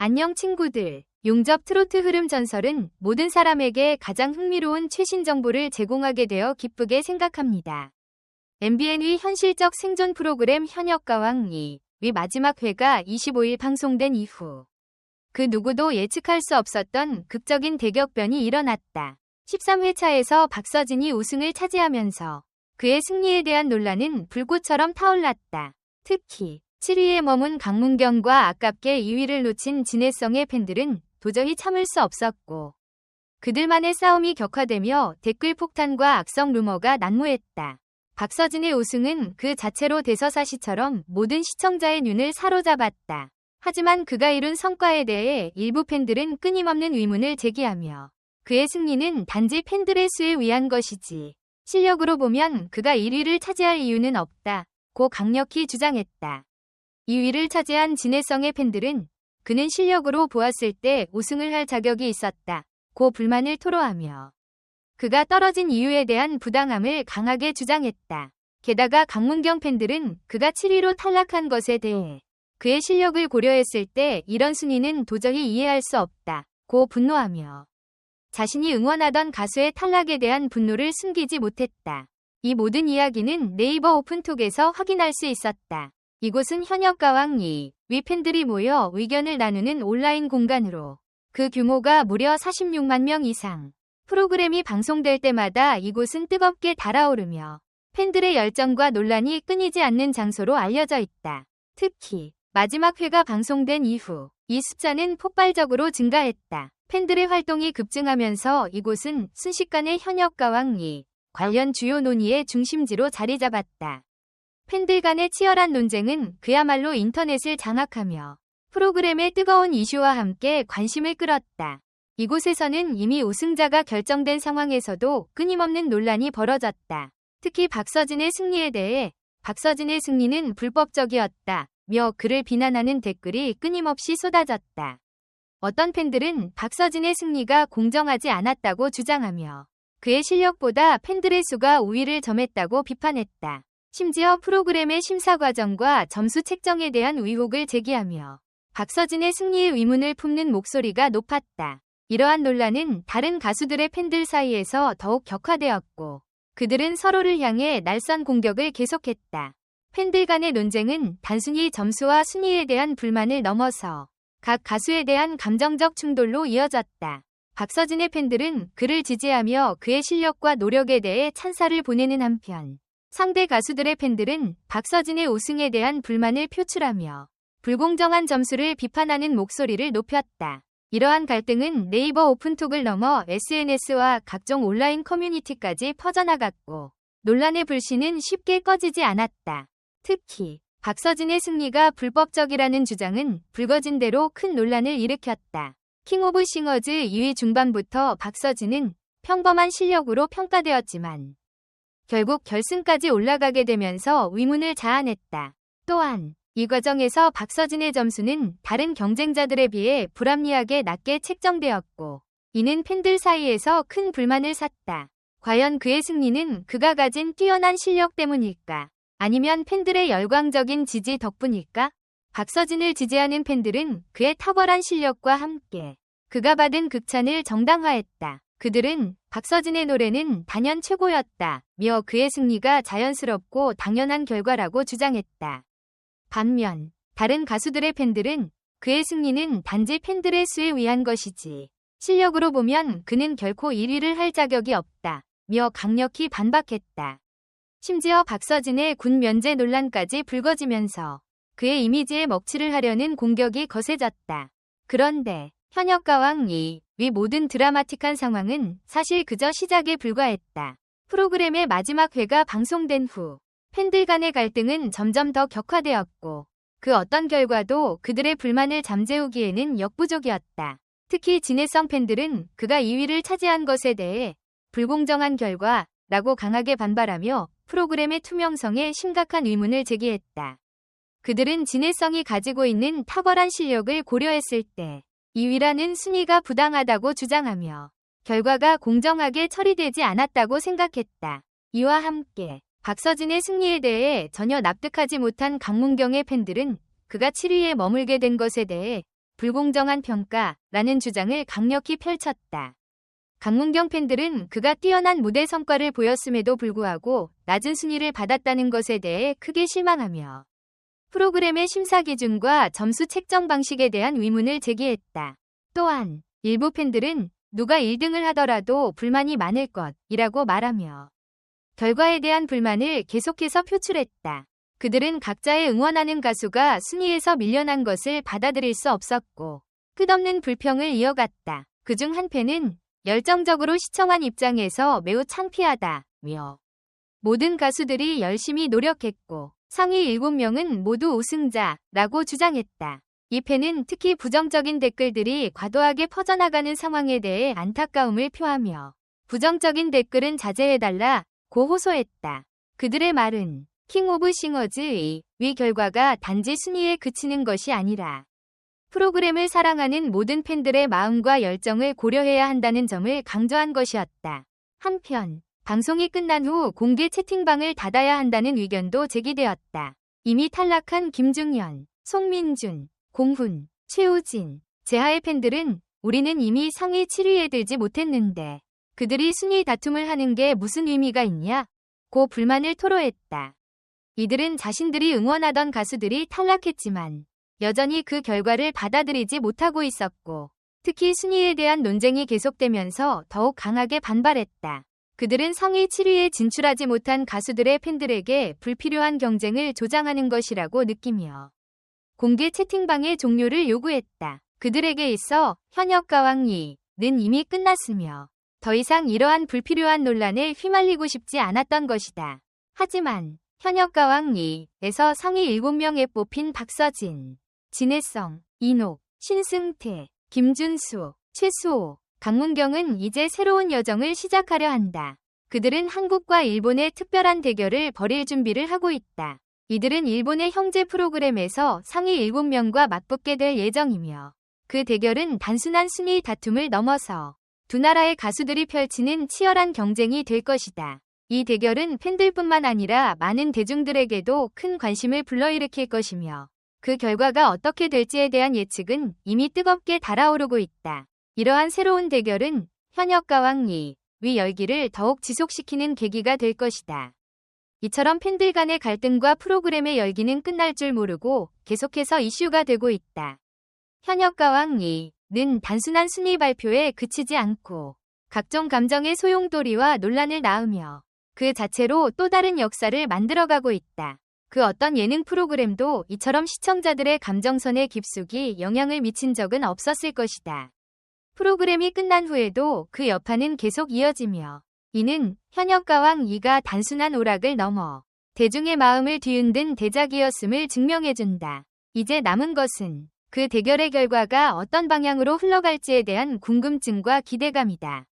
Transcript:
안녕 친구들. 용접 트로트 흐름 전설은 모든 사람에게 가장 흥미로운 최신 정보를 제공하게 되어 기쁘게 생각합니다. MBN의 현실적 생존 프로그램 현역가왕 2위 마지막 회가 25일 방송된 이후 그 누구도 예측할 수 없었던 극적인 대격변이 일어났다. 13회차에서 박서진이 우승을 차지하면서 그의 승리에 대한 논란은 불꽃처럼 타올랐다. 특히 7위에 머문 강문경과 아깝게 2위를 놓친 진해성의 팬들은 도저히 참을 수 없었고 그들만의 싸움이 격화되며 댓글 폭탄과 악성 루머가 난무했다. 박서진의 우승은 그 자체로 대서사시처럼 모든 시청자의 눈을 사로잡았다. 하지만 그가 이룬 성과에 대해 일부 팬들은 끊임없는 의문을 제기하며 그의 승리는 단지 팬들의 수에 의한 것이지 실력으로 보면 그가 1위를 차지할 이유는 없다고 강력히 주장했다. 2위를 차지한 진해성의 팬들은 그는 실력으로 보았을 때 우승을 할 자격이 있었다고 불만을 토로하며 그가 떨어진 이유에 대한 부당함을 강하게 주장했다. 게다가 강문경 팬들은 그가 7위로 탈락한 것에 대해 그의 실력을 고려했을 때 이런 순위는 도저히 이해할 수 없다고 분노하며 자신이 응원하던 가수의 탈락에 대한 분노를 숨기지 못했다. 이 모든 이야기는 네이버 오픈톡에서 확인할 수 있었다. 이곳은 현역가왕 2위 팬들이 모여 의견을 나누는 온라인 공간으로 그 규모가 무려 46만 명 이상. 프로그램이 방송될 때마다 이곳은 뜨겁게 달아오르며 팬들의 열정과 논란이 끊이지 않는 장소로 알려져 있다. 특히 마지막 회가 방송된 이후 이 숫자는 폭발적으로 증가했다. 팬들의 활동이 급증하면서 이곳은 순식간에 현역가왕 2위 관련 주요 논의의 중심지로 자리 잡았다. 팬들 간의 치열한 논쟁은 그야말로 인터넷을 장악하며 프로그램의 뜨거운 이슈와 함께 관심을 끌었다. 이곳에서는 이미 우승자가 결정된 상황에서도 끊임없는 논란이 벌어졌다. 특히 박서진의 승리에 대해 박서진의 승리는 불법적이었다며 그를 비난하는 댓글이 끊임없이 쏟아졌다. 어떤 팬들은 박서진의 승리가 공정하지 않았다고 주장하며 그의 실력보다 팬들의 수가 우위를 점했다고 비판했다. 심지어 프로그램의 심사 과정과 점수 책정에 대한 의혹을 제기하며 박서진의 승리의 의문을 품는 목소리가 높았다. 이러한 논란은 다른 가수들의 팬들 사이에서 더욱 격화되었고 그들은 서로를 향해 날선 공격을 계속했다. 팬들 간의 논쟁은 단순히 점수와 순위에 대한 불만을 넘어서 각 가수에 대한 감정적 충돌로 이어졌다. 박서진의 팬들은 그를 지지하며 그의 실력과 노력에 대해 찬사를 보내는 한편 상대 가수들의 팬들은 박서진의 우승에 대한 불만을 표출하며 불공정한 점수를 비판하는 목소리를 높였다. 이러한 갈등은 네이버 오픈톡을 넘어 SNS와 각종 온라인 커뮤니티까지 퍼져나갔고 논란의 불씨는 쉽게 꺼지지 않았다. 특히 박서진의 승리가 불법적이라는 주장은 불거진 대로 큰 논란을 일으켰다. 킹 오브 싱어즈 2위 중반부터 박서진은 평범한 실력으로 평가되었지만 결국 결승까지 올라가게 되면서 의문을 자아냈다. 또한 이 과정에서 박서진의 점수는 다른 경쟁자들에 비해 불합리하게 낮게 책정되었고 이는 팬들 사이에서 큰 불만을 샀다. 과연 그의 승리는 그가 가진 뛰어난 실력 때문일까? 아니면 팬들의 열광적인 지지 덕분일까? 박서진을 지지하는 팬들은 그의 탁월한 실력과 함께 그가 받은 극찬을 정당화했다. 그들은 박서진의 노래는 단연 최고였다며 그의 승리가 자연스럽고 당연한 결과라고 주장했다. 반면 다른 가수들의 팬들은 그의 승리는 단지 팬들의 수에 의한 것이지 실력으로 보면 그는 결코 1위를 할 자격이 없다며 강력히 반박했다. 심지어 박서진의 군 면제 논란까지 불거지면서 그의 이미지에 먹칠을 하려는 공격이 거세졌다. 그런데 현역가왕 2위 모든 드라마틱한 상황은 사실 그저 시작에 불과했다. 프로그램의 마지막 회가 방송된 후 팬들 간의 갈등은 점점 더 격화되었고 그 어떤 결과도 그들의 불만을 잠재우기에는 역부족이었다. 특히 진해성 팬들은 그가 2위를 차지한 것에 대해 불공정한 결과라고 강하게 반발하며 프로그램의 투명성에 심각한 의문을 제기했다. 그들은 진해성이 가지고 있는 탁월한 실력을 고려했을 때 2위라는 순위가 부당하다고 주장하며 결과가 공정하게 처리되지 않았다고 생각했다. 이와 함께 박서진의 승리에 대해 전혀 납득하지 못한 강문경의 팬들은 그가 7위에 머물게 된 것에 대해 불공정한 평가라는 주장을 강력히 펼쳤다. 강문경 팬들은 그가 뛰어난 무대 성과를 보였음에도 불구하고 낮은 순위를 받았다는 것에 대해 크게 실망하며 프로그램의 심사 기준과 점수 책정 방식에 대한 의문을 제기했다. 또한 일부 팬들은 누가 1등을 하더라도 불만이 많을 것이라고 말하며 결과에 대한 불만을 계속해서 표출했다. 그들은 각자의 응원하는 가수가 순위에서 밀려난 것을 받아들일 수 없었고 끝없는 불평을 이어갔다. 그중 한 팬은 열정적으로 시청한 입장에서 매우 창피하다며 모든 가수들이 열심히 노력했고 상위 7명은 모두 우승자라고 주장했다. 이 팬은 특히 부정적인 댓글들이 과도하게 퍼져나가는 상황에 대해 안타까움을 표하며 부정적인 댓글은 자제해달라고 호소했다. 그들의 말은 킹 오브 싱어즈의 위 결과가 단지 순위에 그치는 것이 아니라 프로그램을 사랑하는 모든 팬들의 마음과 열정을 고려해야 한다는 점을 강조한 것이었다. 한편 방송이 끝난 후 공개 채팅방을 닫아야 한다는 의견도 제기되었다. 이미 탈락한 김중현, 송민준, 공훈, 최우진, 재하의 팬들은 우리는 이미 상위 7위에 들지 못했는데 그들이 순위 다툼을 하는 게 무슨 의미가 있냐? 고 불만을 토로했다. 이들은 자신들이 응원하던 가수들이 탈락했지만 여전히 그 결과를 받아들이지 못하고 있었고 특히 순위에 대한 논쟁이 계속되면서 더욱 강하게 반발했다. 그들은 상위 7위에 진출하지 못한 가수들의 팬들에게 불필요한 경쟁을 조장하는 것이라고 느끼며 공개 채팅방의 종료를 요구했다. 그들에게 있어 현역가왕이는 이미 끝났으며 더 이상 이러한 불필요한 논란에 휘말리고 싶지 않았던 것이다. 하지만 현역가왕이에서 상위 7명에 뽑힌 박서진, 진혜성, 이녹, 신승태, 김준수, 최수호, 강문경은 이제 새로운 여정을 시작하려 한다. 그들은 한국과 일본의 특별한 대결을 벌일 준비를 하고 있다. 이들은 일본의 형제 프로그램에서 상위 7명과 맞붙게 될 예정이며 그 대결은 단순한 순위 다툼을 넘어서 두 나라의 가수들이 펼치는 치열한 경쟁이 될 것이다. 이 대결은 팬들뿐만 아니라 많은 대중들에게도 큰 관심을 불러일으킬 것이며 그 결과가 어떻게 될지에 대한 예측은 이미 뜨겁게 달아오르고 있다. 이러한 새로운 대결은 현역가왕이 위 열기를 더욱 지속시키는 계기가 될 것이다. 이처럼 팬들 간의 갈등과 프로그램의 열기는 끝날 줄 모르고 계속해서 이슈가 되고 있다. 현역가왕이는 단순한 순위 발표에 그치지 않고 각종 감정의 소용돌이와 논란을 낳으며 그 자체로 또 다른 역사를 만들어가고 있다. 그 어떤 예능 프로그램도 이처럼 시청자들의 감정선에 깊숙이 영향을 미친 적은 없었을 것이다. 프로그램이 끝난 후에도 그 여파는 계속 이어지며 이는 현역가왕 이가 단순한 오락을 넘어 대중의 마음을 뒤흔든 대작이었음을 증명해준다. 이제 남은 것은 그 대결의 결과가 어떤 방향으로 흘러갈지에 대한 궁금증과 기대감이다.